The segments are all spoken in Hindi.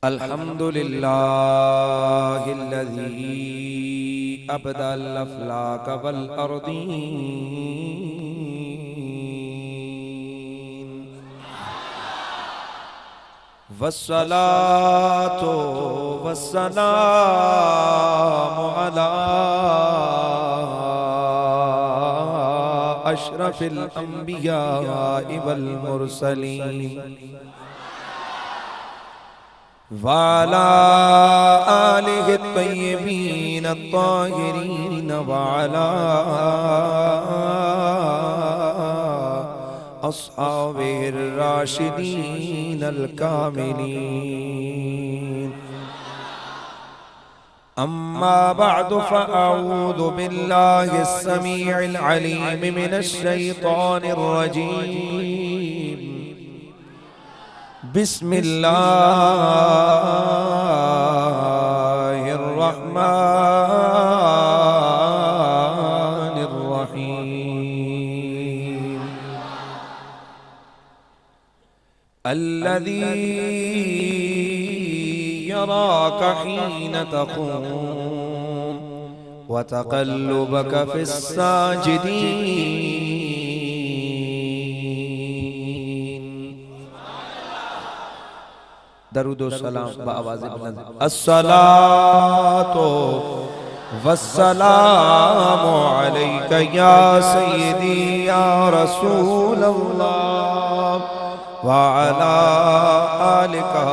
अल्हम्दुलिल्लाहिल्लज़ी अबदल अफ़लाक वल अर्दीन वस्सलातु वस्सलामु अला अशरफिल अंबिया वल मुरसलीन वाला आलिहि तय्यबीन अत्ताहिरीन वाला अस्हाबिर राशिदीन अल कामिलीन अम्मा बअदु फ़अऊज़ु बिल्लाहि अस्समीइल अलीम मिनश शैतानिर रजीम बिस्मिल्लाहिर्रहमानिर्रहीम अल्लज़ी यराक हीन तक़ूम व तक़ल्लुबक फ़िस्साजिदीन। दरूद व सलाम बआवाज़े बुलंद। अस्सलातु वस्सलामु अलैका या सय्यदी या रसूल अल्लाह व अला आलिका।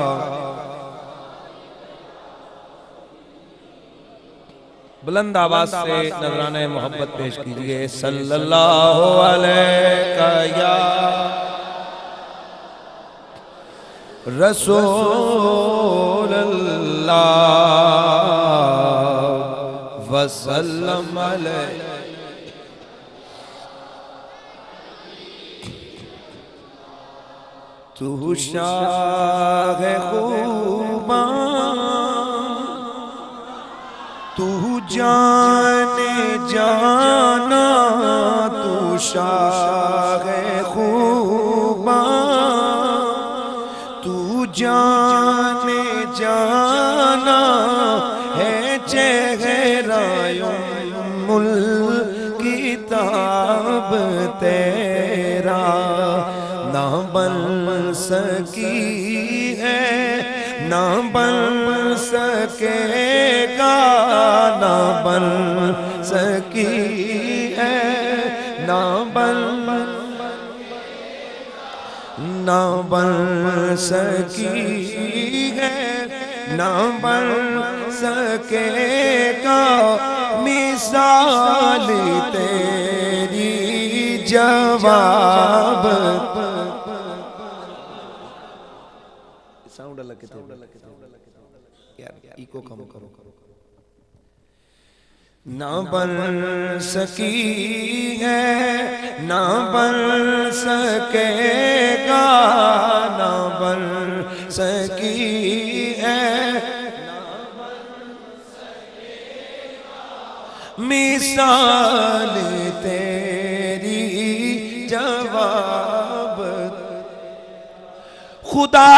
बुलंद आवाज से नजराने मोहब्बत पेश कीजिए। सल्लल्लाहु अलैका या रसूल अल्लाह वसल्लम अलैहि। तू शाह खूबां तू जाने जाना तू शाह खूबां तू जाने जाना है चेहरा-ए-मुल किताब तेरा ना बन सकी है ना बन सकेगा ना बन सकी है ना बन सकी है ना बन सकेगा मिसाल तेरी जवाब। साउंड अलग के यार इको कम करो। ना बन सकी है ना बन सकेगा ना बन सकी है मिसाल तेरी जवाब। खुदा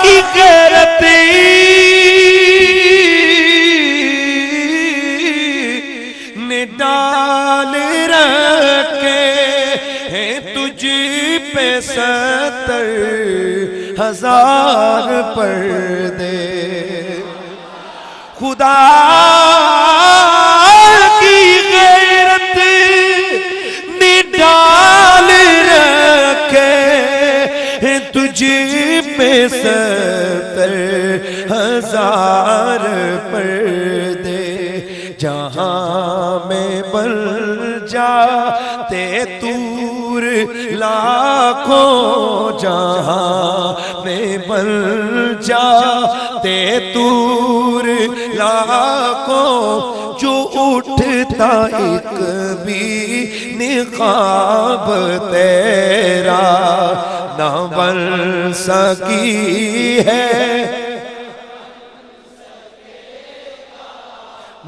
की गैरत ने डाल रखे हैं तुझ पे 70,000 पर्दे। खुदा की गैरत ने डाल रखे हैं तुझ पे 70,000 पर्दे। जहाँ में बन जाते तूर लाखों जहाँ में बन जाते तूर लाखों जो उठता एक भी निकाब तेरा ना बन सकी है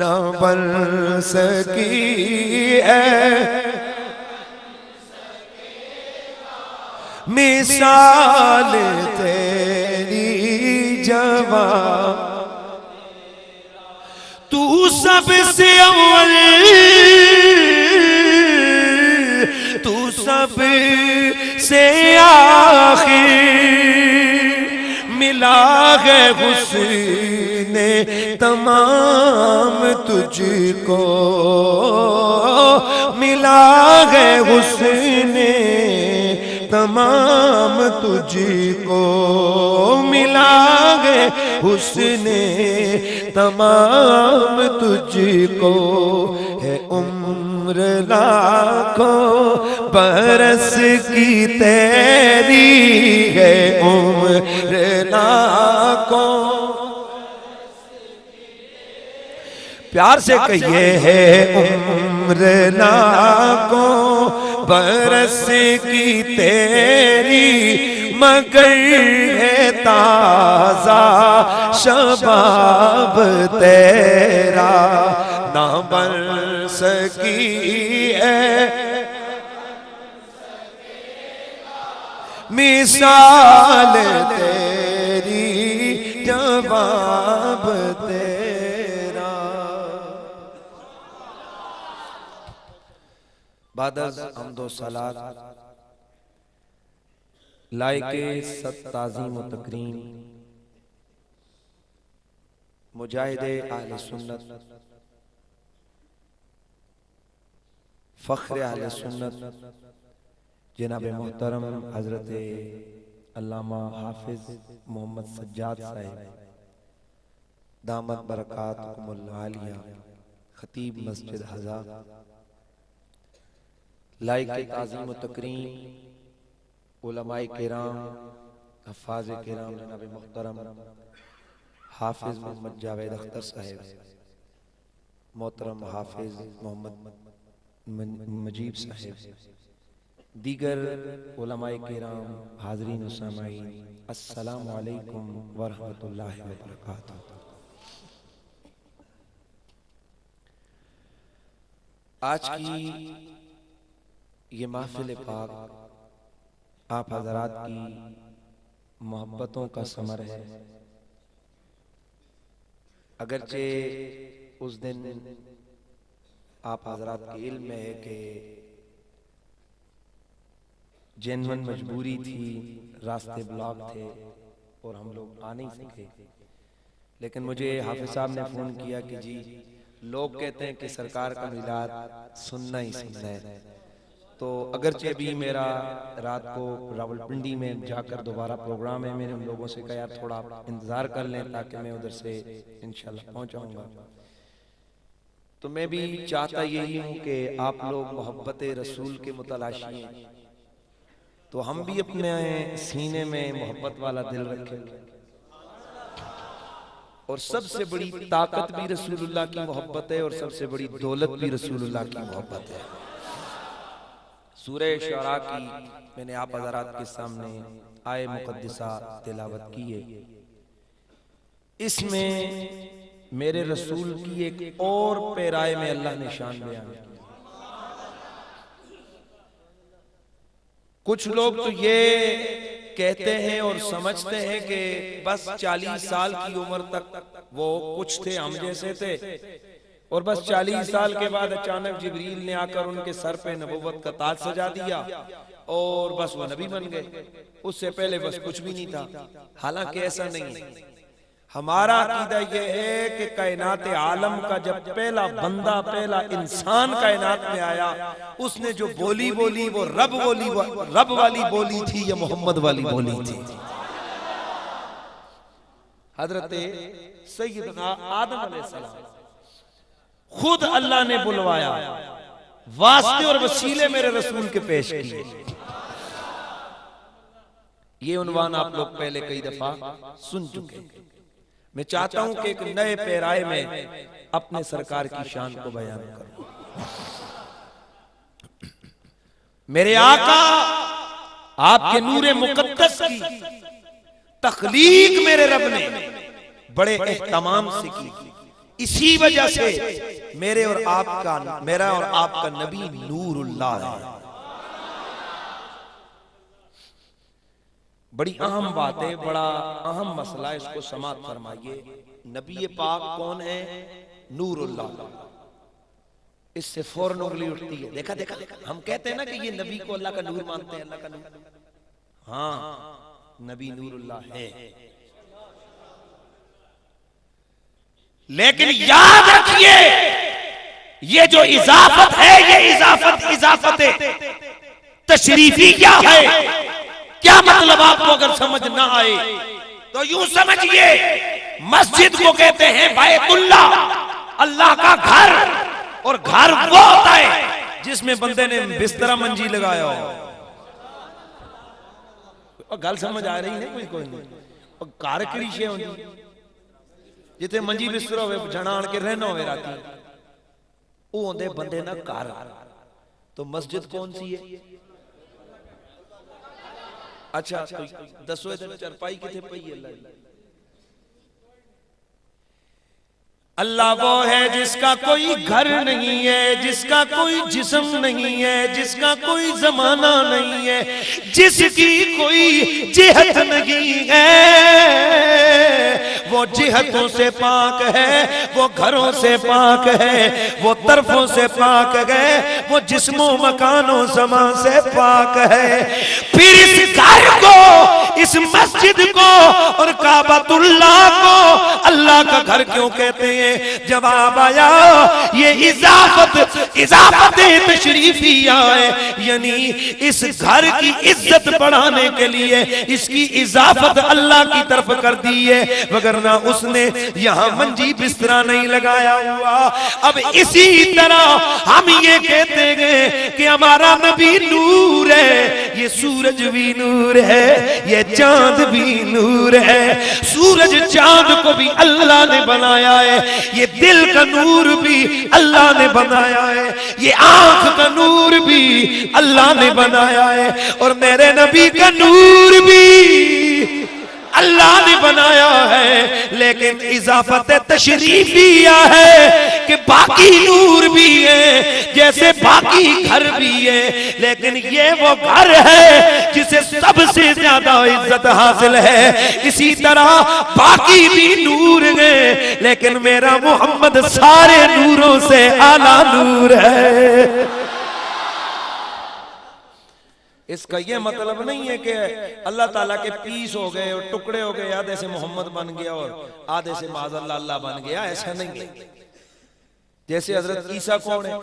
ना बन सकी है मिसाल तेरी जब जवाब, तू सबसे अव्वल, तू सबसे आखिर, मिला है हुस्ने तमाम तुझको, मिला है हुस्ने तमाम तुझको, मिला है हुस्ने तमाम तुझको, है उम्र लाखों बरस की तेरी, है उम्र लाखों, प्यार से कहिए, है उम्र लाखों बरस की तेरी, मगर है ताजा शबाब तेरा, ना बन सकी है मिसाल तेरी, जवाब तेरा। बादल हमदो सलात लायके सत ताज़ीम व तकरीम मुजाहिदे अहले सुन्नत, फ़ख्र अहले सुन्नत जनाब मोहतरम हजरत अल्लामा हाफिज मोहम्मद सज्जाद साहिब दामत बरकातुहुमुल आलिया, खतीब मस्जिद हज़ा, लायके ताज़ीम व तकरीम उलमाए किराम, हफ़ाज़े किराम जनाब मोहतरम हाफिज मोहम्मद जावेद अख्तर साहिब, मोहतरम हाफिज मोहम्मद मजीब साहिब, दीगर उलमाए किराम, हाज़रीन व सामाईन, अस्सलामु अलैकुम व रहमतुल्लाहि व बरकातुहू। आज की ये महफिल पाक आप हज़रात की मोहब्बतों का समर है। अगरचे उस दिन आप हज़रात के इल्म में है कि जेन्युइन मजबूरी थी, रास्ते ब्लॉक थे और हम लोग आ नहीं सके, लेकिन मुझे हाफिज साहब ने फ़ोन किया कि जी लोग कहते हैं कि सरकार का मिलाद सुनना ही सुनना है, तो अगरचे भी मेरा रात को रावलपिंडी में जाकर दोबारा प्रोग्राम है, मैंने उन लोगों से कहा यार थोड़ा इंतज़ार कर लें ताकि मैं उधर से इंशाल्लाह पहुंचाऊंगा। तो मैं भी चाहता यही हूँ कि आप लोग मोहब्बत रसूल के मुतलाशी हैं, तो हम भी अपने सीने में मोहब्बत वाला दिल रखें, और सबसे बड़ी ताकत भी रसूलुल्लाह की मोहब्बत है और सबसे बड़ी दौलत भी रसूलुल्लाह की मोहब्बत है। सूरह शुअरा की मैंने आप हज़रात के सामने आए मुक़द्दिसा तिलावत की है, इसमें मेरे रसूल की एक और पैराए में अल्लाह ने शान बयान की। कुछ लोग तो ये कहते हैं और समझते हैं कि बस 40 साल की उम्र तक वो कुछ थे, हम जैसे थे, और बस 40 साल के बाद अचानक जिब्रील ने आकर उनके सर पे नबुव्वत का ताज सजा दिया और बस वो नबी बन गए, उससे पहले बस कुछ भी नहीं था। हालांकि ऐसा नहीं है। हमारा अकीदा यह है कि कायनात आलम का जब पहला बंदा, पहला इंसान कायनात में आया, उसने जो बोली बोली वो रब वाली बोली थी या मोहम्मद वाली बोली थी। हजरत सैयदना आदम अलैहिस्सलाम खुद अल्लाह ने बुलवाया, वास्ते और वसीले मेरे रसूल के पेश किए। ये उन्वान आप लोग पहले कई दफा सुन चुके हैं। मैं चाहता हूं कि एक नए पैराए में अपने सरकार की शान को बयान करूं। मेरे आका आपके नूरे मुकद्दस की तख्लीक मेरे रब ने बड़े एहतमाम से की, इसी वजह से मेरा और आपका नबी नूरुल्लाह है। बड़ी अहम बात है, बड़ा अहम मसला, इसको समाप्त फरमाइए। नबी पाक कौन है? नूरुल्लाह। इससे फौरन उंगली उठती है, देखा देखा देखा। हम कहते हैं ना कि ये नबी को अल्लाह का नूर मानते हैं, अल्लाह का नूर। हाँ, नबी नूरुल्लाह है, लेकिन याद रखिए ये जो इजाफत है, ये इजाफत तशरीफी क्या है, क्या मतलब आपको अगर समझ ना आए तो यूं समझिए, मस्जिद को कहते हैं बैतुल्लाह, अल्लाह का घर। और घर वो होता है जिसमें बंदे ने बिस्तरा मंजी लगाया हो। और गल समझ आ रही है? कोई नहीं। और घर करीशे होंगी जिथे मंजी बिस्तरा हो, जना आन के रहना हो राती, वो होंदे बंदे ना घर। तो मस्जिद कौन सी है? अच्छा दसो इधर चरपाई किथे पई है? अल्लाह वो है जिसका कोई घर नहीं है, जिसका कोई जिस्म नहीं है, जिसका कोई जमाना नहीं है, जिसकी कोई जिहत नहीं है। वो जिहतों से पाक है, वो घरों से पाक है, वो तरफों से पाक है, वो जिस्मों मकानों समा से पाक है। फिर इस घर को, इस मस्जिद को और काबतुल्लाह को अल्लाह का घर क्यों कहते हैं? जवाब आया, ये इजाफत तशरीफिया है, यानी इस घर की इज्जत बढ़ाने के लिए इसकी इजाफत अल्लाह की तरफ कर दी है, वगरना उसने यहाँ मंजी बिस्तरा नहीं लगाया हुआ। अब इसी तरह हम ये कहते हैं कि हमारा नबी नूर है, ये सूरज भी नूर है, ये चांद भी नूर है। सूरज चांद को भी अल्लाह ने बनाया है, ये दिल का नूर भी अल्लाह ने बनाया है, ये आंख का नूर भी अल्लाह ने बनाया है, और मेरे नबी का नूर भी अल्लाह ने बनाया है। लेकिन इजाफत तशरीफिया है कि बाकी नूर भी है, जैसे बाकी घर भी है, लेकिन ये वो घर है जिसे सबसे ज्यादा इज्जत हासिल है। इसी तरह बाकी भी नूर है, लेकिन मेरा मोहम्मद सारे नूरों से आला नूर है। इसका यह मतलब नहीं है कि अल्लाह ताला के पीस हो गए और टुकड़े हो गए, आधे से मोहम्मद बन गया और आधे से माज़अल्लाह अल्लाह बन गया, ऐसा नहीं है। जैसे हजरत ईसा कौन है?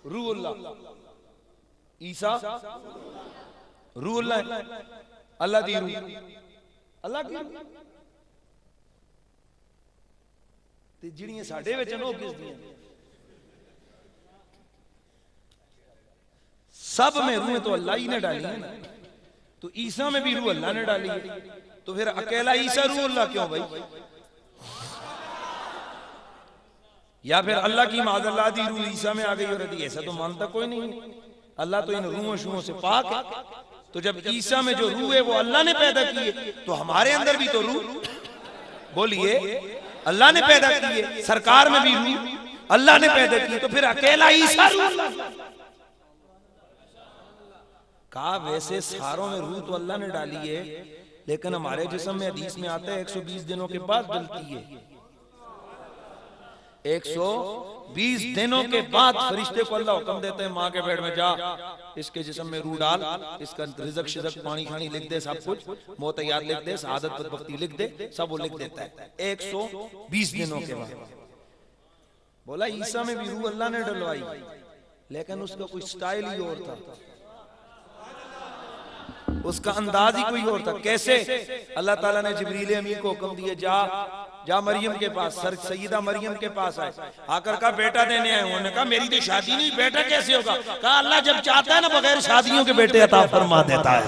रूहुल्लाह। ईसा रूहुल्लाह, अल्लाह दी रूह, अल्लाह की ते जिहड़ियां साडे विच न किस दी? सब में रूह तो अल्लाह ही ने डाली है ना, तो ईसा में भी रूह अल्लाह ने डाली है, तो फिर अकेला ईसा रूह अल्लाह क्यों भाई? या फिर अल्लाह की माज़अल्लाह दी रूह ईसा में आ गई और दी, ऐसा तो मानता कोई नहीं। अल्लाह तो इन रूहों शूहों से पाक है। तो जब ईसा में जो रूह है वो अल्लाह ने पैदा की है, तो हमारे अंदर भी तो रूह, बोलिए, अल्लाह ने पैदा की है। सरकार में भी रूह अल्लाह ने पैदा की, तो फिर अकेला ईसा रूह कहा? वैसे सारों में रूह तो अल्लाह ने डाली है, लेकिन हमारे जिस्म में हदीस में आता है 120 दिनों के बाद डलती है। 120 दिनों के बाद फरिश्ते को अल्लाह हुक्म देते हैं, माँ के पेट में जा, इसके जिस्म में रूह डाल, इसका रिज़्क शिज़क पानी खानी लिख दे, सब कुछ मोहतयात लिख दे, शहादत बदबख्ती लिख दे, सब वो लिख देता है 120 दिनों के बाद। बोला ईसा में भी रूह अल्लाह ने डलवाई, लेकिन उसका कोई स्टाइल ही और था, उसका अंदाज ही कोई और था। कैसे? अल्लाह ताला ने जिब्रील अमीन को हुक्म दिया, जा मरियम के पास, सर सईदा मरियम के पास आए, आकर कहा बेटा देने आए। उन्होंने कहा मेरी तो शादी नहीं, बेटा कैसे होगा? कहा अल्लाह जब चाहता है ना बगैर शादियों के बेटे अता फरमा देता है।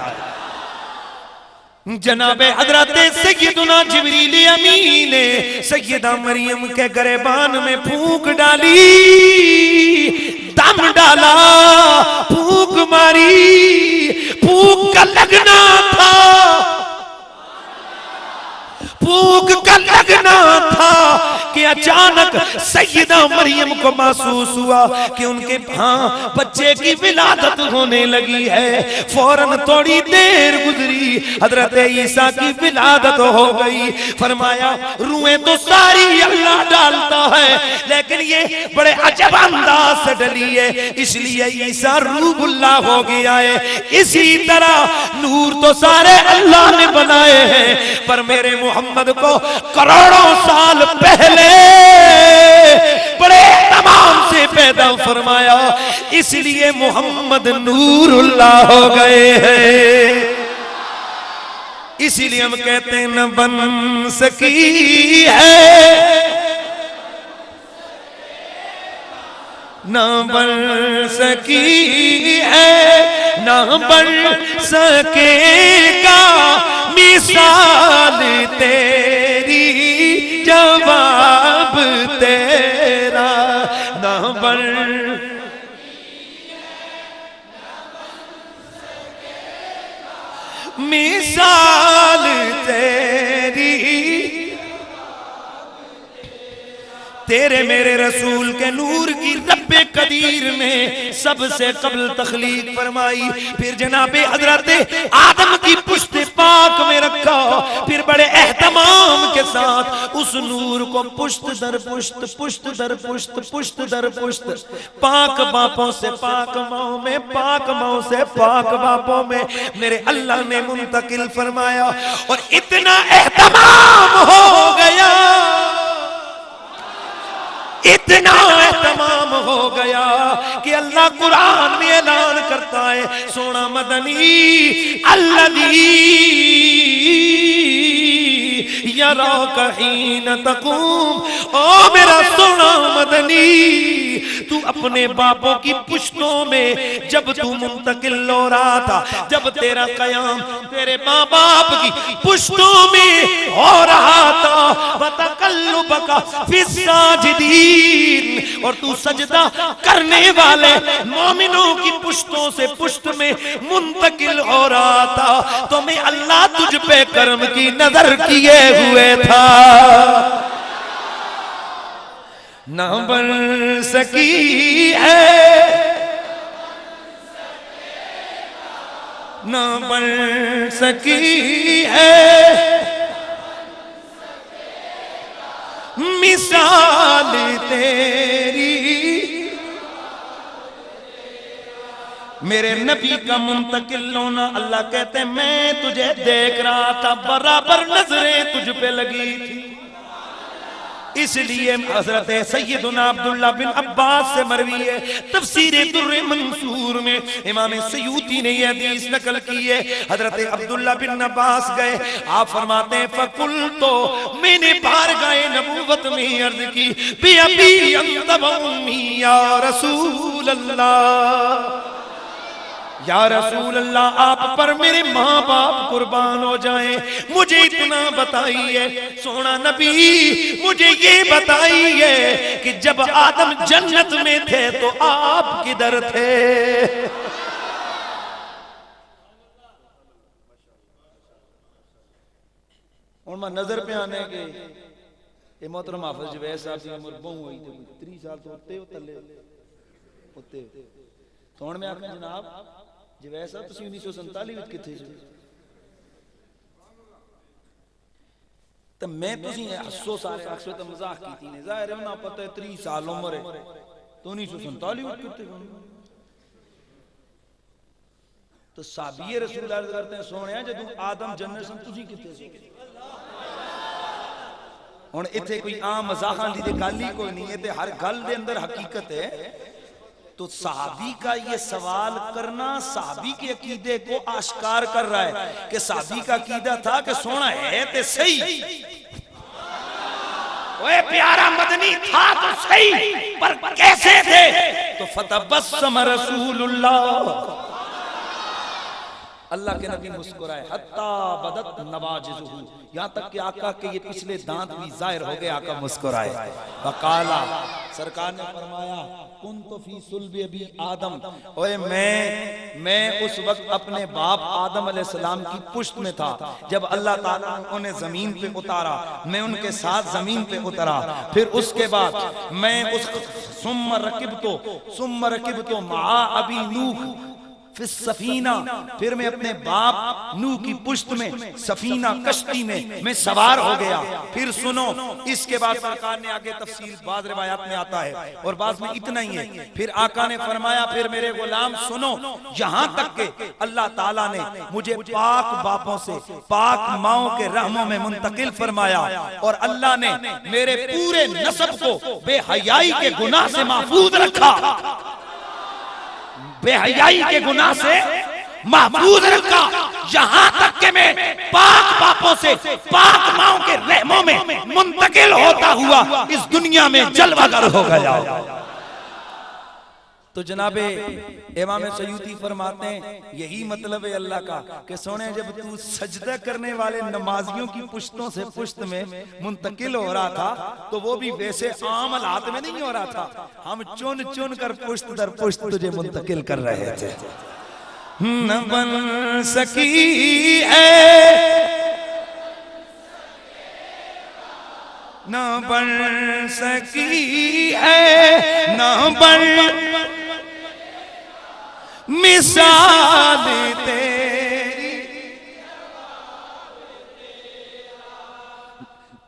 जनाबे हजरत सैयदुना जिब्रील अमीन ने सैयदा मरियम के गिरबान में फूंक डाली, दम डाला, फूंक मारी, फूंक का लगना था, फूंक का लगना था कि अचानक सैयदा मरियम को महसूस हुआ कि उनके हाँ बच्चे की विलादत होने लगी है। फौरन थोड़ी देर गुजरी, हजरत ईसा की विलादत हो गई। फरमाया रुएं तो सारी अल्लाह डालता है, लेकिन ये बड़े अजब अंदाज से डली है, इसलिए ईसा रूहुल्लाह हो गया है। इसी तरह नूर तो सारे अल्लाह ने बनाए हैं, पर मेरे मोहम्मद को करोड़ों साल पहले बड़े तमाम से पैदा फरमाया, इसलिए मोहम्मद नूरुल्लाह हो गए हैं। इसीलिए हम कहते हैं न बन सकी है, न बन सकी है, न बन सकेगा मिसाल तेरी, जवाब तेरा न बन मिसाल तेरी। तेरे मेरे रसूल के नूर की रब्बे कदीर ने सबसे कबल तखलीक फरमाई, फिर जनाबे हजरत आदम की पुश्त पाक में रखा, फिर बड़े एहतमाम के साथ उस नूर को पुश्त दर पुश्त, पुश्त दर पुश्त, पुश्त दर पुश्त, पाक बापों से पाक माओ में, पाक माओ से पाक बापों में मेरे अल्लाह ने मुंतकिल फरमाया। और इतना एहतमाम हो गया, इतना एहतमाम हो गया कि अल्लाह कुरान में ऐलान करता है, सोना मदनी अल्लज़ी यराका हीन तक़ूम, ओ मेरा सोना मदनी, तू अपने बापों की पुश्तों में जब तू मुंतकिल हो रहा था, जब तेरा कयाम तेरे माँ बाप की पुश्तों में हो रहा था, वतक़ल्लुबका फिस्साजिदीन, और तू सजदा करने वाले मोमिनों की पुश्तों से पुश्त में मुंतकिल हो रहा था, तो मैं अल्लाह तुझ पे करम की नजर किए हुए था। न बन सकी है, न बन सकी है मिसाल तेरी। मेरे नबी का मुंतकिल होना, अल्लाह कहते हैं मैं तुझे देख रहा था, बराबर नजरें तुझ पे लगी थी। इसलिए हजरत सैयदुना अब्दुल्ला बिन अब्बास से मरवी है, तफसीर दुर्र मंसूर में इमाम सयूती ने यह हदीस नकल की है। हजरत अब्दुल्ला बिन अब्बास गए, आप फरमाते हैं फकुल, तो मैंने बार गए नबूवत में अर्ज की, बि अबी अंत व उम्मी या रसूल अल्लाह, या रसूल अल्लाह आप पर मेरे माँ बाप कुर्बान हो जाएं, मुझे इतना बताइए सोना नबी, मुझे ये बताइए कि जब आदम जन्नत में थे तो आप किधर थे? और मैं नजर पे आने के ये मोहतरम हाफिज जवैद साहब की उम्र बहु हुई थी 30 साल तो होते हो तले होते तो मैं आखना जनाब जवैद साहब तुसी 1947 विच किथे सी तो मैं तुसी हसो सारे अक्सर तो मजाक कीती ने जाहिर है ना पता है 30 साल उम्र है तो 1947 विच किथे तो साबिये रसूल अर्ज करते हैं सोहणिया जदों आदम जन्नत सन तुसी किथे सी हुण इत्थे कोई आम मजाकां दी ते गल ही कोई नहीं है ते हर गल दे अंदर हकीकत है। तो सहाबी का ये सवाल करना सहाबी के अकीदे को आश्कार कर रहा है कि सहाबी का अकीदा था कि सोना है ते सही, ओए प्यारा मदनी था तो सही पर कैसे थे? तो फतबस्सम रसूलुल्लाह, अल्लाह के नबी मुस्कुराए, हत्ता बदत नवाजिजुहु, यहाँ तक कि आका के ये पिछले दांत भी जाहिर हो गए। आका मुस्कुराए। वकाला, सरकार ने फरमाया, कुन्तु फी सुल्बि अबी आदम, ओए मैं उस वक्त अपने बाप आदम अलैहिस्सलाम की पुश्त में था जब अल्लाह ताला ने उन्हें जमीन पे उतारा, मैं उनके साथ जमीन पे उतरा। फिर उसके बाद मैं उस सुम्मा रकिबतो मा अबी नूह फिर सफीना, फिर मैं अपने बाप नूह की पुश्त में सफीना कश्ती में मैं सवार हो गया। फिर सुनो, इसके बाद सरकार ने आगे तफसील बाद रिवायात में आता है और बाद में इतना ही है। फिर आका ने फरमाया, फिर मेरे गुलाम सुनो, यहाँ तक के अल्लाह ताला ने मुझे पाक बापों से पाक माओं के रहमों में मुंतकिल फरमाया और अल्लाह ने मेरे पूरे नस्ब को बेहयाई के गुनाह से महफूज रखा, बेहयाई के गुनाह से महफूज रखा। यहाँ तक के मैं पाक बापों से पाक माओं के रहमों में मुंतकिल होता हुआ इस दुनिया में जलवागर हो गया। तो जनाबे इमाम सयूती फरमाते हैं, यही मतलब है अल्लाह का कि सोने जब तू सजदा करने वाले नमाजियों की पुश्तों से पुश्त में मुंतकिल हो रहा था तो वो भी वैसे आम हालात में नहीं हो रहा था, हम चुन चुन कर पुश्त दर पुश्त तुझे मुंतकिल कर रहे थे। न बन सकी है, न बन सकी है, न बन मिसाल तेरी,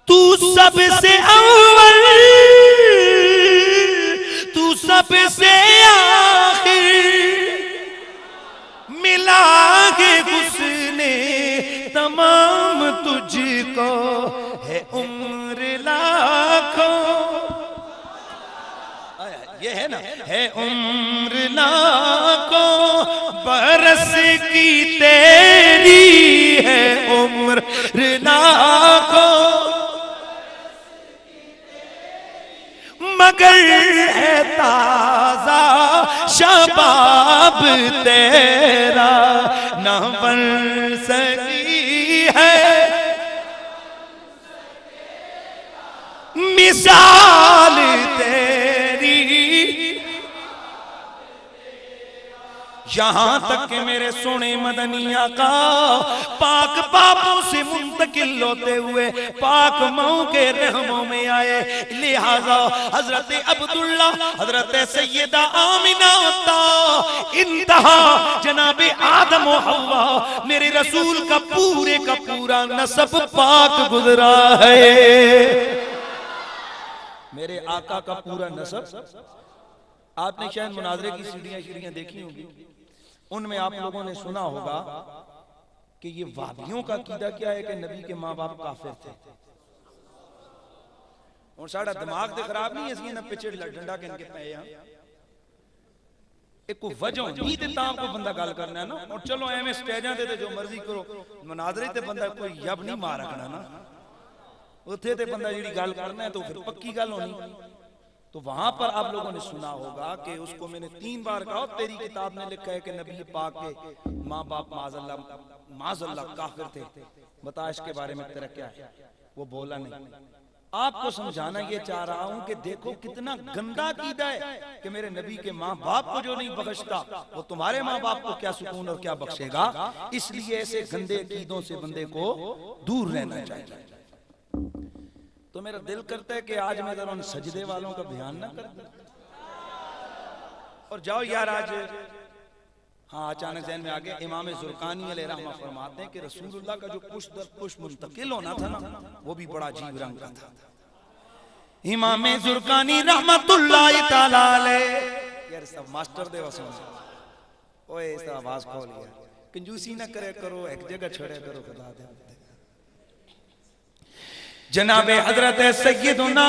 तू सबसे अव्वल, तू सबसे आखिर, मिला के उसने तमाम तुझको है उम्र लाखों, ये है ना, है उम्र लाखों बरस की तेरी, है उम्र लाखों मगर है ताजा शबाब तेरा, न बन सकी है मिसाल तेरी। यहाँ तक के मेरे सोने मदनी आका पाक बापों से मुंतकिल होते हुए पाक माओं के रहमों में आए। लिहाजा हजरत अब्दुल्ला, हजरत सैयदा आमिना इंतहा जनाबे आदम और हव्वा, मेरे रसूल का पूरा नसब पाक गुजरा है। मेरे आका का पूरा नसब, आपने शायद मुनाजरे की सीढ़ियां देखी होंगी, उनमें आप लोगों ने सुना होगा कि ये वादियों का कीदा क्या है कि नबी के माँ बाप काफिर थे और साड़ा दिमाग दे खराब नहीं है, ना पिछड़ डंडा के इनके पे एक को वजह नहीं देता आपको बंदा गल करना है ना, और चलो एवं स्टेजा दे जो मर्जी करो, मुनाजरे ते बंदा कोई यब नहीं मार रखना ना, उत्थे ते बंदा जी गल करना है तो फिर पक्की गल होनी। तो वहां पर आप लोगों ने सुना होगा कि उसको मैंने 3 बार कहा, तेरी किताब में लिखा है कि नबी पाक के माँ बाप माज़अल्लाह काफिर थे, बता इसके बारे में तेरा क्या है। वो बोला नहीं। आपको समझाना ये चाह रहा हूं कि देखो कितना गंदा कीदा है कि मेरे नबी के माँ बाप को जो नहीं बख्शता वो तुम्हारे माँ बाप को क्या सुकून और क्या बख्शेगा। इसलिए ऐसे गंदे कीदों से बंदे को दूर रहना चाहिए। तो मेरा दिल करता है कि आज मैं जरा उन सजदे वालों का ध्यान ना कर और जाओ यार आज। हाँ, अचानक ज़हन में आ गया, इमाम ज़ुरकानी अलैहि रहमा फरमाते हैं कि रसूलुल्लाह का जो पुष्प दर पुष्प मुंतकिल होना था ना, वो भी बड़ा अजीब रंग का था। इमाम ज़ुरकानी रहमतुल्लाहि तआला अलैहि, यार सब मास्टर दे वसो ओए इस आवाज खोल यार, कंजूसी ना करे करो, एक जगह छोड़े करो, खुदा दे। जनाबे हजरत सैयदुना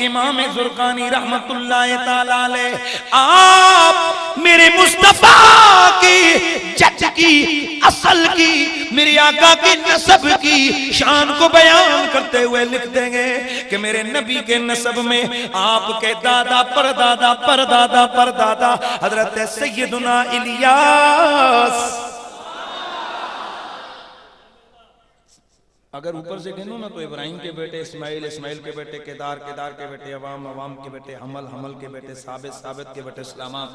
इमाम ज़ुरकानी रहमतुल्लाहि तआला अलैहि, आप मेरे मुस्तफा की जज की असल की मेरे आका के नसब की शान को बयान करते हुए लिख देंगे कि मेरे नबी के नसब में आपके दादा परदादा परदादा परदादा हजरत सैयदुना इलियास अगर ऊपर से गिनो ना तो इब्राहिम के बेटे इस्माइल, इस्माइल के बेटे केदार, केदार के बेटे अवाम, अवाम के बेटे हमल, हमल के बेटे साबित, साबित के बेटे सलामान,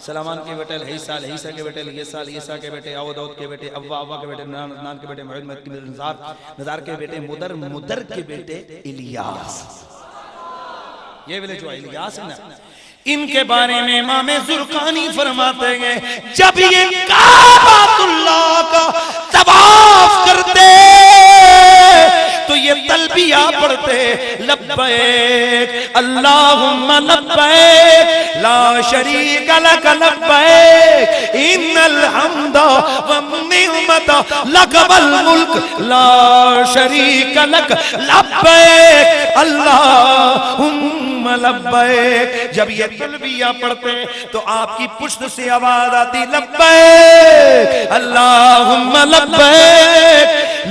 सलामान के बेटे लहीसा, लहीसा के बेटे लियसा, लियसा के बेटे औद, औद के बेटे अव्वा, अव्वा के बेटे नान, नान के बेटे मोहम्मद के बेटे नज़ार, नज़ार के बेटे मुदर, मुदर के बेटे इलियास। ये वाले जो इलियास है ना, इनके बारे में इमाम ज़ुरक़ानी फरमाते हैं जब ये काबतुल्लाह का तवाफ करते तो ये तलबिया पढ़ते लब्बैक अल्लाहुम्मा लब्बैक ला शरीक लक लब्बैक इन्नल हम्दा व निअमता लक वल मुल्क ला शरीक लक लब्बैक अल्लाहुम्मा लब्बैक। जब ये तलबिया पढ़ते तो आपकी पुश्त से आवाज आती लब्बैक अल्लाहुम्मा लब्बैक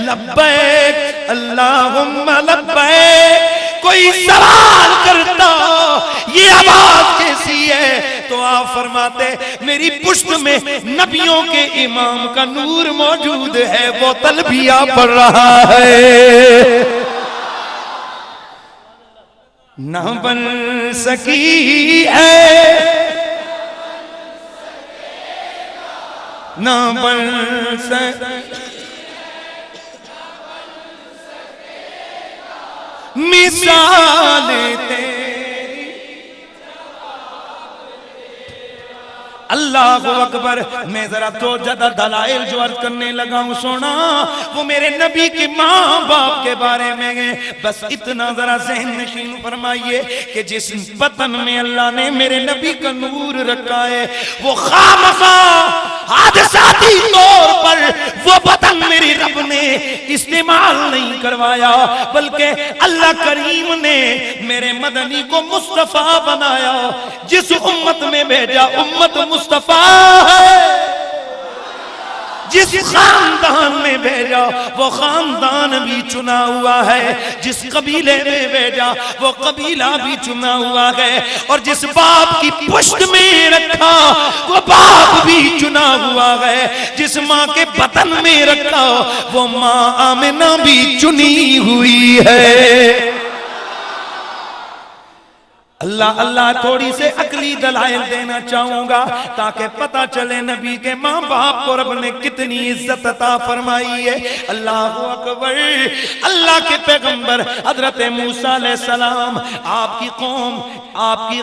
लब्बैक अल्लाहुम्मा लब्बैक। कोई सवाल करता ये आवाज कैसी है तो आप फरमाते मेरी पुश्त में नबियों के इमाम का नूर मौजूद है, वो तलबिया पढ़ रहा है। न बन सकी है न बन सकी मिसाल तेरी। अल्लाह अकबर। मैं जरा तो ज्यादा दलाइल जो अर्ज करने लगा हूं सोना वो मेरे नबी के माँ बाप के बारे में है। बस इतना जरा ज़हन नशीन फरमाइए कि जिस बतन में अल्लाह ने मेरे नबी का नूर रखा है वो खामखा हादसाती तौर पर वो बतन मेरे रब ने इस्तेमाल नहीं करवाया, बल्कि अल्लाह करीम ने मेरे मदनी को मुस्तफा बनाया। जिस उम्मत में भेजा उम्मत मुस्तफा है, जिस खानदान में भेजा वो खानदान भी चुना हुआ है, जिस कबीले में भेजा वो कबीला भी चुना हुआ है, और जिस बाप की पुश्त में रखा वो बाप भी चुना हुआ है, जिस माँ के बतन में रखा वो माँ आमिना भी चुनी हुई है। अल्लाह अल्लाह थोड़ी से अकली दलाइल देना चाहूंगा ताकि पता चले नबी के माँ बाप को रब ने कितनी इज्जत अता फरमाई है। अल्लाह अकबर। अल्लाह के पैगंबर हजरत मूसा अलैहिस्सलाम आपकी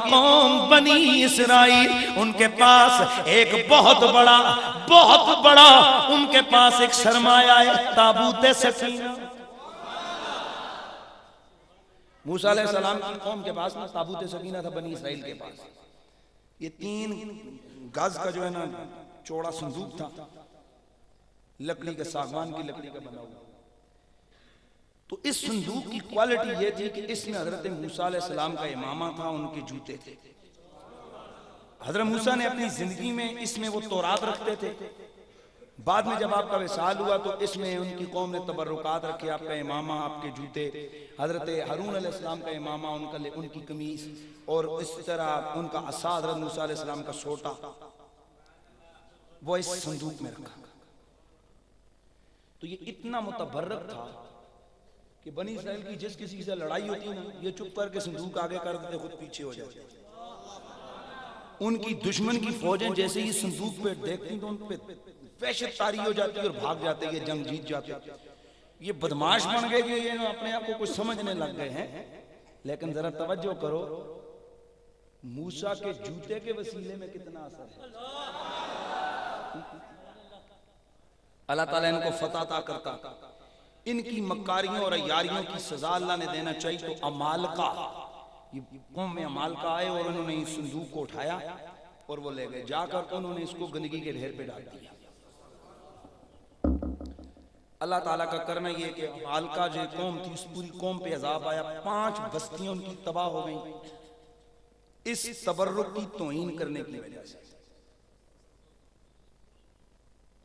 कौम बनी इसराइल, उनके पास एक बहुत बड़ा उनके पास एक सरमाया है, ताबूत सकीना। मूसा अलैहिस्सलाम की कौम के पास ना ताबूत सकीना था बनी इसराइल के पास। ये 3 गज का जो है ना चौड़ा संदूक था, लकड़ी के सागवान की लकड़ी का बना हुआ। तो इस संदूक की क्वालिटी ये थी कि इसमें हजरत मूसा अलैहिस्सलाम का इमामा था, उनके जूते थे। हजरत मूसा ने अपनी जिंदगी में इसमें वो तौरात रखते थे। बाद में जब आपका विसाल हुआ तो इसमें उनकी कौम ने तबर्रुकात रखे, आपका इमामा, आपके जूते। हजरत हारून अलैहिस्सलाम का इमामा, उनकी कमीज, और इस तरह उनका असा हजरत मूसा अलैहिस्सलाम का सोटा वो इस संदूक में रखा। तो ये इतना मुतबर्रक था कि बनी इस्राइल की जिस किसी से लड़ाई होती ना, ये चुप करके संदूक आगे कर देते, खुद पीछे हो जाते। उनकी दुश्मन की फौजें जैसे ही संदूक पे देखती तो उन पे वहशत तारी हो जाती और भाग जाते, ये जंग जीत जाते। ये बदमाश बन गए कि ये अपने आप को कुछ समझने लग गए हैं। लेकिन जरा तवज्जो करो, मूसा के जूते के वसीले में कितना असर है। अल्लाह ताला इनको फतह अता करता। इनकी मक्कारियों और अय्यारियों की सजा अल्लाह ने देना चाहिए। तो अमालका, ये कौम में अमालका आए और उन्होंने इस संदूक को उठाया और वो ले गए। जाकर उन्होंने इसको गंदगी के ढेर पे डाल दिया। अल्लाह ताला का करना ये कि अमालका जो कौम थी उस पूरी कौम पे अजाब आया। 5 बस्तियां उनकी तबाह हो गई इस तबर्रुक की तौहीन करने की वजह से।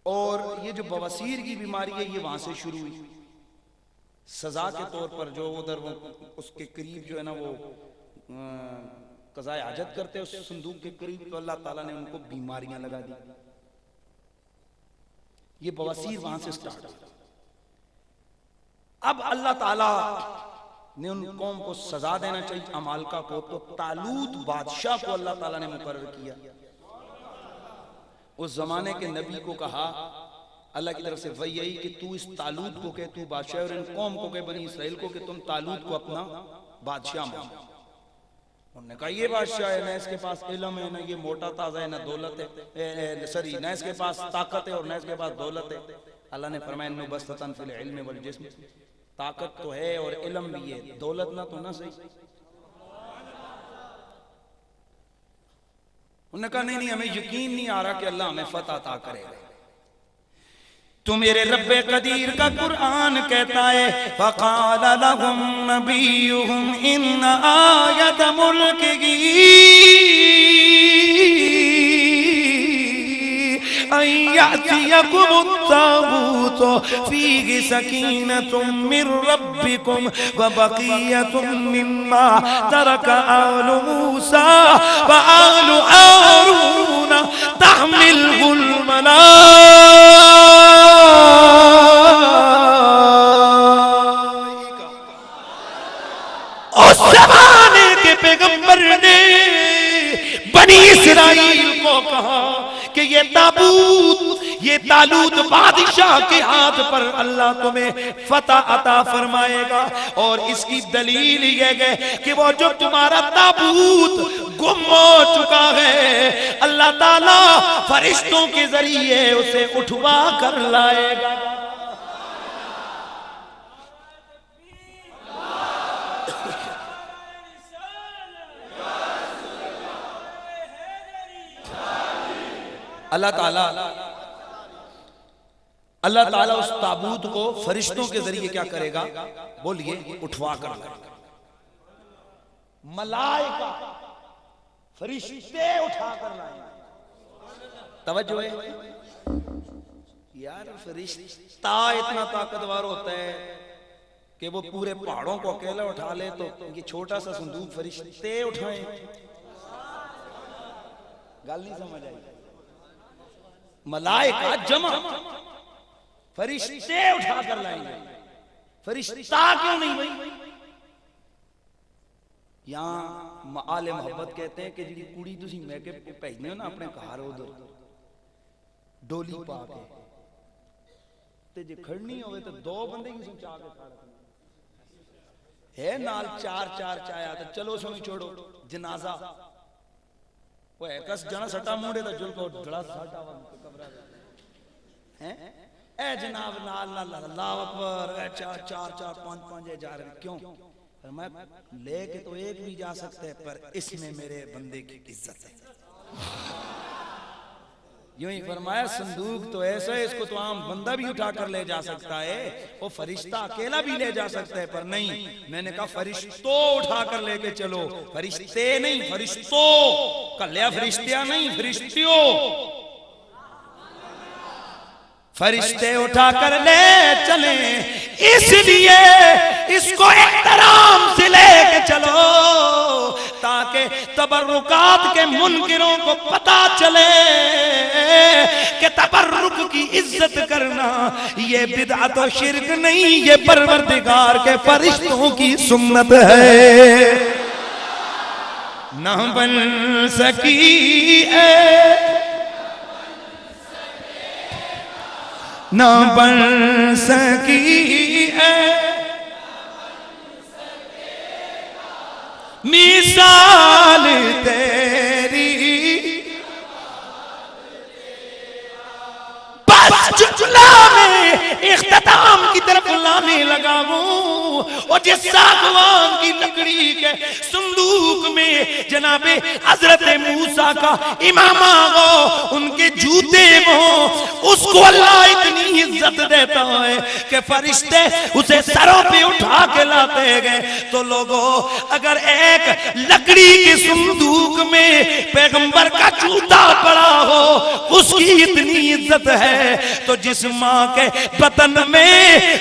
और ये जो बवासीर की बीमारी है ये वहां से शुरू हुई। सजा के तौर पर जो उधर वो उसके करीब जो है ना वो कज़ाए हाजत करते उस संदूक के करीब, तो अल्लाह ताला ने उनको बीमारियां लगा दी। ये बवासीर वहां से स्टार्ट हुआ। अब अल्लाह ताला ने उन कौम को सजा देना चाहिए अमालका को, तो तालूत बादशाह को अल्लाह ताला ने मुकर्रर किया। उस जमाने के नबी को कहा अल्लाह की तरफ से वही यही कि तू इस तालूत को कह, तू बादशाह, और इन कौम को कह, बनी इसराइल को, कि तुम तालूत को अपना बादशाह मानो। उन्होंने कहा ये बादशाह है, ना इसके पास इल्म है, ना ये मोटा ताजा है, ना दौलत है, सॉरी ना इसके पास ताकत है और ना इसके पास दौलत है। अल्लाह ने फरमाया इन्नु बस्ततन फिल इल्म वल जिस्म, ताकत तो है और इल्म भी है, दौलत ना तो ना सही। उन्होंने कहा नहीं, हमें यकीन नहीं आ रहा कि अल्लाह हमें फतह अता करेगा। तो मेरे रब्बे कदीर का कुरान कहता है फक़ाल लहुम नबियुहुम इन्न आयत मुल्किही अय्यातियकुमुत्ताबूत फीहि सकीनतुम मिर रब्बिकुम व बक़ियतुम मिम्मा तरक आलु मूसा व आलु हारून तहमिलहुल पैगंबर ने बनी इस्राइल को कहा कि ये ताबूत, ये तालूत बादशाह के हाथ पर अल्लाह तुम्हें फतह अता फरमाएगा। और इसकी दलील ये है कि वो जो तुम्हारा ताबूत गुम हो चुका है, अल्लाह ताला फरिश्तों के जरिए उसे उठवा कर लाएगा। अल्लाह ताला उस ताबूत को फरिश्तों के जरिए क्या करेगा, बोलिए, उठवा कर लाएगा। मलाइका फरिश्ते उठा कर लाएंगे। तवज्जो है यार, फरिश्ता इतना ताकतवर होता है कि वो पूरे पहाड़ों को अकेला उठा ले, तो ये छोटा सा संदूक फरिश्ते उठाएं। गल नहीं समझ आई? मलाइका जमा, फरिश्ते उठा कर लाएंगे। फरिश्ता क्यों नहीं भाई? यहां आले मोहब्बत कहते हैं कि जी कुड़ी तुसी मैके भेजने हो ना अपने घर, उधर डोली पा के ते जे खड़नी होवे तो दो बंदे ही चाह के खा है, नाल चार चार चाया तो चलो सुनी छोड़ो जनाजा वो कस जना सटा मुंडे तो जुल को जड़ा सटा कबरा है ए जनाब नाल नाल अल्लाह अकबर, चार चार चार पांच पांच जा रहे क्यों? मैं लेके तो एक भी जा सकते हैं, पर इसमें मेरे बंदे की इज्जत है। यूं ही फरमाया संदूक तो ऐसा है, इसको तो आम बंदा भी उठा कर ले जा सकता है, वो फरिश्ता अकेला भी ले जा सकता है, पर नहीं, मैंने कहा फरिश्तों उठा कर लेके चलो। फरिश्ते नहीं, फरिश्तों, कल्या फरिश्तियां नहीं, फरिश्तियों, फरिश्ते उठा कर ले चले। इसलिए इसको एहतराम से लेके चलो ताकि तबर्रुकात के मुनकिरों को पता चले कि तबर्रुक की इज्जत करना ये बिदअत और शिर्क नहीं, ये परवरदिगार के फरिश्तों की सुन्नत है। न बन सकी है, न बन सकी है मिसाल तेरी, बस जुमला में इख्तिताम की तरफ लाने लगा हूं। और जिस सागवान की लकड़ी के संदूक में जनाबे हजरत मूसा का इमामा हो, उनके जूते हो, उसको अल्लाह इतनी इज्जत देता है कि फरिश्ते उसे सरों पे उठा के लाते गए। तो लोगों, अगर एक लकड़ी के संदूक में पैगंबर का जूता पड़ा हो, उसकी इतनी इज्जत है, तो जिस माँ के बतन में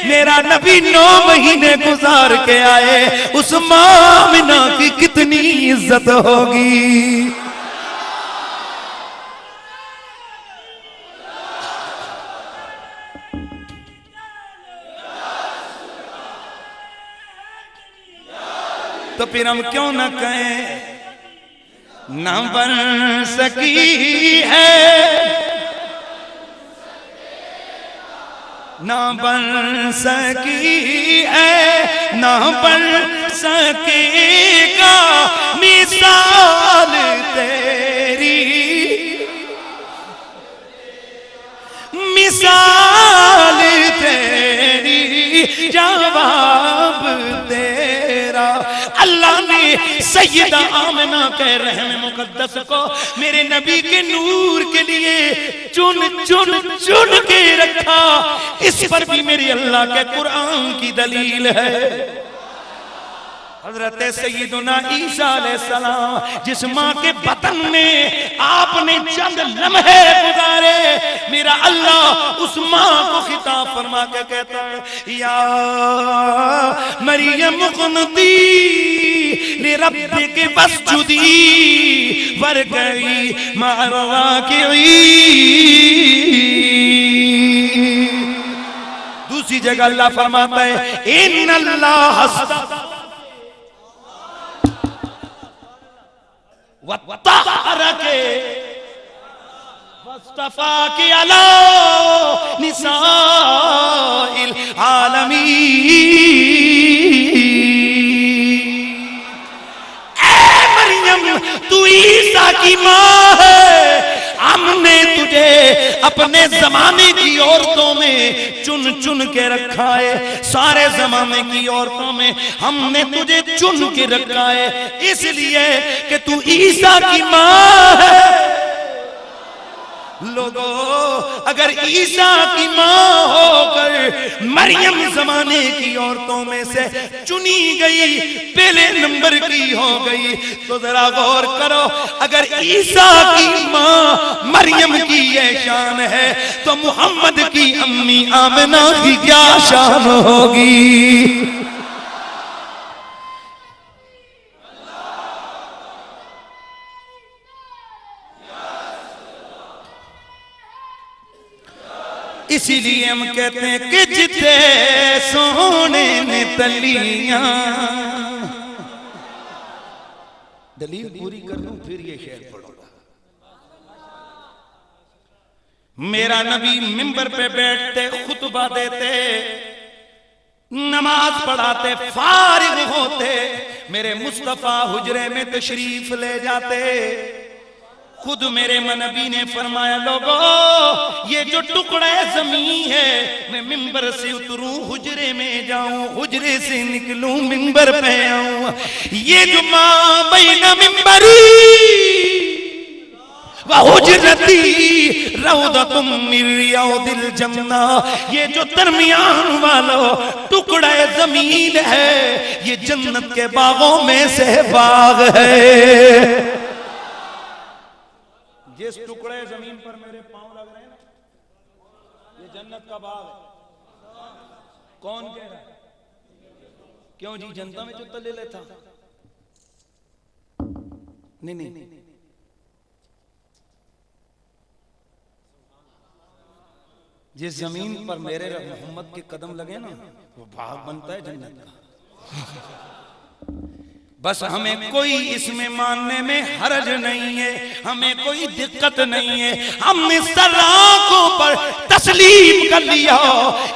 मेरा नबी 9 महीने गुजार के आए, उस माँ आमिना की कितनी इज्जत होगी। फिर हम क्यों न कहें न बन सकी है, ना बन सकी है, ना बन सकेगा मिसाल तेरी, मिसाल तेरी, जवाब तेरा। अल्लाह ने सैयदा आमिना के रहम मुकद्दस को मेरे नबी के नूर के लिए चुन चुन चुन के रखा। इस पर भी मेरे अल्लाह के कुरान की दलील है। हजरत सैयदुना ईसा अलैहिस्सलाम जिस माँ के बतन में आपने चंद लम्हे गुजारे, मेरा अल्लाह उस माँ को खिताब फरमा के कहता है या मरियम कुनती लिरब्बिकी वस्जुदी वरकई मअर्राकिईन। दूसरी जगह अल्लाह फरमाता है इन्नल्लाह वत्तहरके वस्तफाके अला निसाइल आलमीन। ऐ मरियम तू ईसा की माँ है, हमने तुझे अपने जमाने की औरतों में चुन चुन के रखा है। सारे जमाने की औरतों में हमने तुझे चुन के रखा है, इसलिए कि तू ईसा की माँ है। लोगों, अगर ईसा की माँ होकर मरियम जमाने की औरतों में से चुनी गई, पहले नंबर की हो गई, तो जरा गौर करो, अगर ईसा की माँ मरियम की ये शान है तो मोहम्मद की अम्मी आमिना की क्या शान होगी। इसीलिए हम कहते हैं कि जिथे सोने ने तलियां। दलील पूरी कर दूं फिर ये शेर पढ़ूंगा। मेरा नबी मिंबर पे बैठते, खुतबा देते, नमाज पढ़ाते, फारिग होते, मेरे मुस्तफा हुजरे में तशरीफ ले जाते। खुद मेरे नबी ने फरमाया लोगों, ये जो टुकड़ा जमीन है, मैं मिंबर से उतरूं हुजरे में जाऊं, हुजरे से निकलूं मिंबर पे आऊं, ये जो मां बैना मिंबरी व हुजरती रौदतुम मिन रियादिल जन्ना, ये जो दरमियान वाला टुकड़ा जमीन है, ये जन्नत के बागों में से बाग है। जिस टुकड़े जमीन पर मेरे पांव लग रहे हैं ना, ये जन्नत का बाग है। कौन कह रहा है? क्यों जी, जनता में जो तले लेता? नहीं नहीं, जिस जमीन पर मेरे मोहम्मद के कदम लगे ना, वो बाग बनता है जन्नत का। बस हमें कोई इसमें मानने में हर्ज नहीं है, हमें कोई दिक्कत नहीं है। हमने सर आंखों पर तस्लीम कर लिया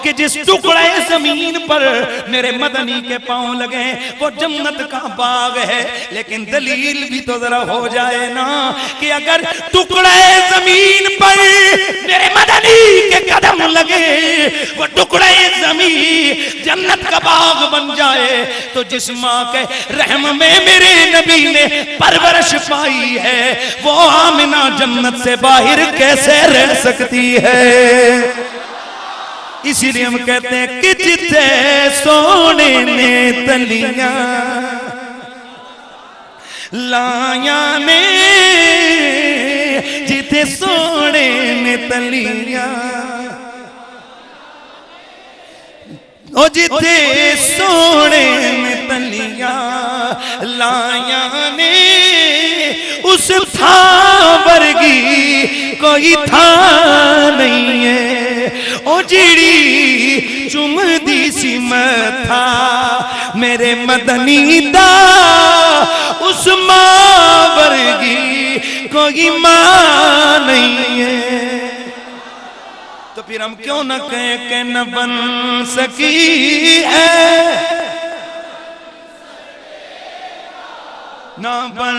कि जिस टुकड़े जमीन पर मेरे मदनी के पांव लगे वो जन्नत का बाग है। लेकिन दलील भी तो जरा हो जाए ना कि अगर टुकड़े जमीन पर मेरे मदनी के कदम लगे, वो टुकड़े जमीन जन्नत का बाग बन जाए, तो जिस माँ के रहम में मेरे नबी ने परवरिश पाई है, वो आमिना जन्नत से बाहर कैसे रह सकती है। इसीलिए हम कहते हैं कि जिथे सोने ने तलियां लाया ने, जिथे सोने ने तलियां, ओ जिथे सोने में तलियां लाया ने, उस था वर्गी कोई था नहीं है। ओ जिड़ी चुमदी सी मथा मेरे मदनी दा उस मां वर्गी कोई मां नहीं है। तो फिर हम क्यों न कहें कि न बन सकी है, ना बन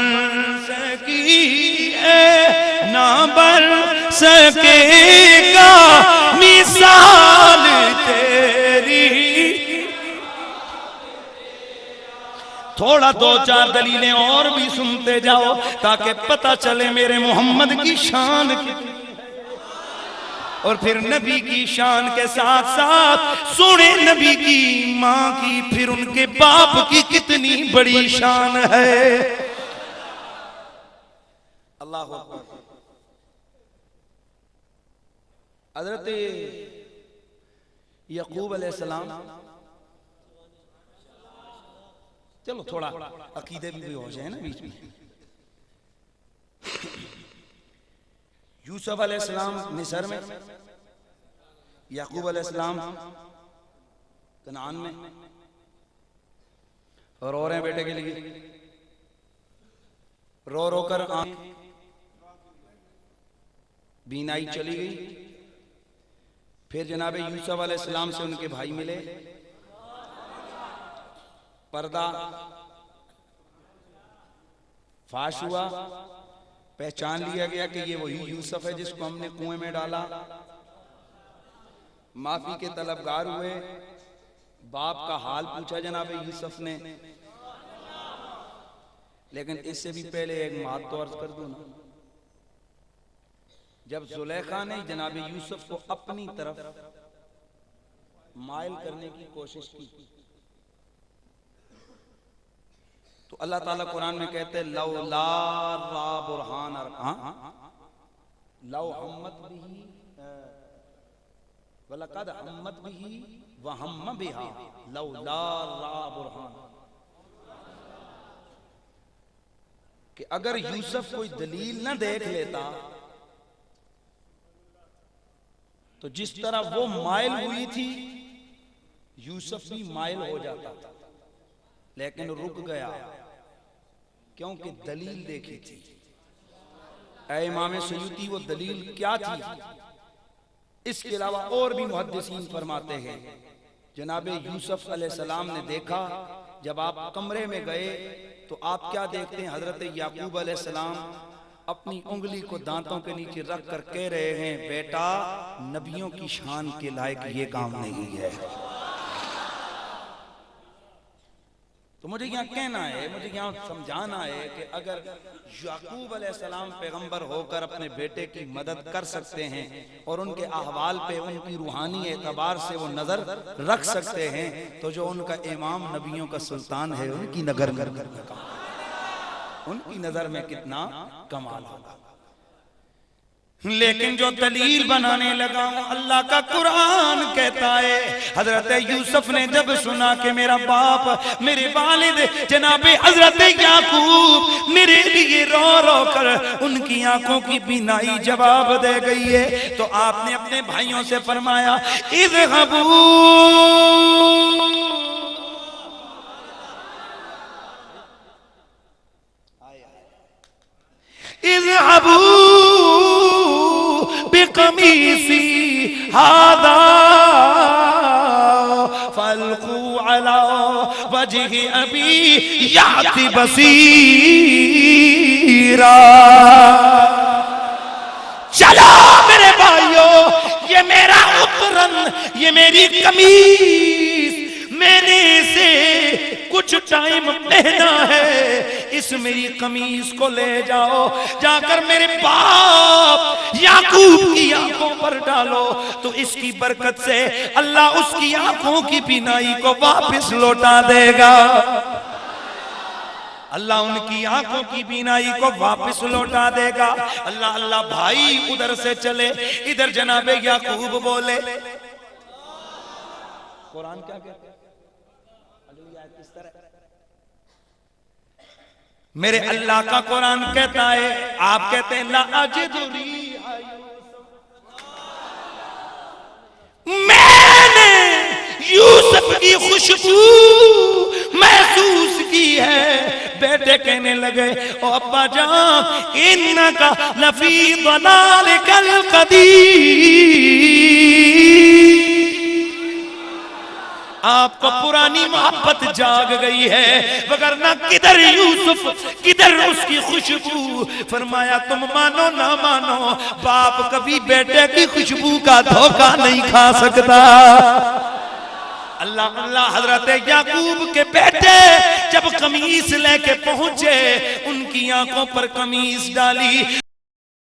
सकी है, ना बन सकेगा मिसाल तेरी। थोड़ा दो चार दलीलें और भी सुनते जाओ ताकि पता चले मेरे मोहम्मद की शान कितनी। और फिर नबी की शान के साथ साथ सुने नबी की मां की, फिर उनके बाप की कितनी बड़ी शान है। अल्लाह हू अकबर। हज़रत याकूब अलैहिस्सलाम, चलो थोड़ा अकीदे भी हो जाए ना बीच में। यूसुफ अलैहिस्सलाम मिस्र में, याकूब अलैहिस्सलाम कनान में, और रो रहे हैं बेटे के लिए, रो रो कर बीनाई चली गई। फिर जनाब यूसुफ अलैहिस्सलाम से उनके भाई मिले, पर्दा फाश हुआ, पहचान लिया गया कि ये वही यूसुफ है जिसको हमने कुएं में डाला। माफी के तलबगार हुए, बाप का हाल पूछा जनाब यूसुफ ने। लेकिन इससे भी पहले एक बात तो अर्ज कर दूं ना, जब जुलेखा ने जनाब यूसुफ को अपनी तरफ माइल करने की कोशिश की तो अल्लाह ताला कुरान में कहते हैं लौला रा बुरहान लौ हम्मत बिही वलक़द हम्मत बिही व हम्म बिहा लौला रा बुरहान, कि अगर यूसुफ कोई दलील न देख लेता तो जिस तरह वो माइल हुई थी यूसुफ भी माइल हो जाता था, लेकिन रुक गया क्योंकि दलील देखी थी। ऐ इमाम सयूती वो दलील क्या थी? इसके अलावा और भी मुहद्दिसीन फरमाते हैं जनाब यूसुफ अलैहिस्सलाम ने देखा, जब आप कमरे में गए तो आप क्या देखते हैं, हजरत याकूब अलैहिस्सलाम अपनी उंगली को दांतों के नीचे रख कर कह रहे हैं बेटा नबियों की शान के लायक ये काम नहीं है। तो मुझे यहाँ कहना है, मुझे यहाँ समझाना है कि अगर याकूब अलैहिस्सलाम पैगंबर होकर अपने बेटे की मदद कर सकते हैं और उनके अहवाल पे उनकी रूहानी एतबार से वो नजर रख सकते हैं, तो जो उनका इमाम नबियों का सुल्तान है उनकी उनकी नजर में कितना कमाल होगा। लेकिन जो दलील बनाने लगा अल्लाह का कुरान कहता है हजरत यूसुफ ने जब सुना कि मेरा बाप मेरे वालिद जनाबे हजरत याकूब मेरे लिए रो रो कर उनकी आंखों की बीनाई जवाब दे गई है, तो आपने अपने भाइयों से फरमाया इज़हबू इज़हबू बिक़मीसी हादा फल्क़ू अला वजहि अबी याति बसीरा। चलो मेरे भाइयों, ये मेरा उतरन, ये मेरी कमीज मैंने इसे कुछ टाइम पहना है, इस मेरी कमीज को ले जाओ, जाकर मेरे बाप याकूब की आंखों पर डालो, तो इसकी बरकत से अल्लाह उसकी आंखों की बीनाई को वापस लौटा देगा। अल्लाह उनकी आंखों की बीनाई को वापस लौटा देगा। अल्लाह अल्लाह भाई उधर से चले, इधर जनाबे याकूब बोले। कुरान क्या कहता है? मेरे अल्लाह का कुरान कहता है, आप कहते हैं ला अजिदुरी, मैंने यूसुफ की खुशबू महसूस की है। बेटे कहने लगे ओ अब्बा जान इन्नका लफी दलालिकल कदीम, आपको पुरानी मोहब्बत जाग गई है, वगरना किधर यूसुफ किधर उसकी खुशबू। फरमाया तुम मानो ना मानो बाप कभी बेटे की खुशबू का धोखा नहीं खा सकता। अल्लाह अल्लाह। हजरत याकूब के बेटे जब कमीज लेके पहुंचे, उनकी आंखों पर कमीज डाली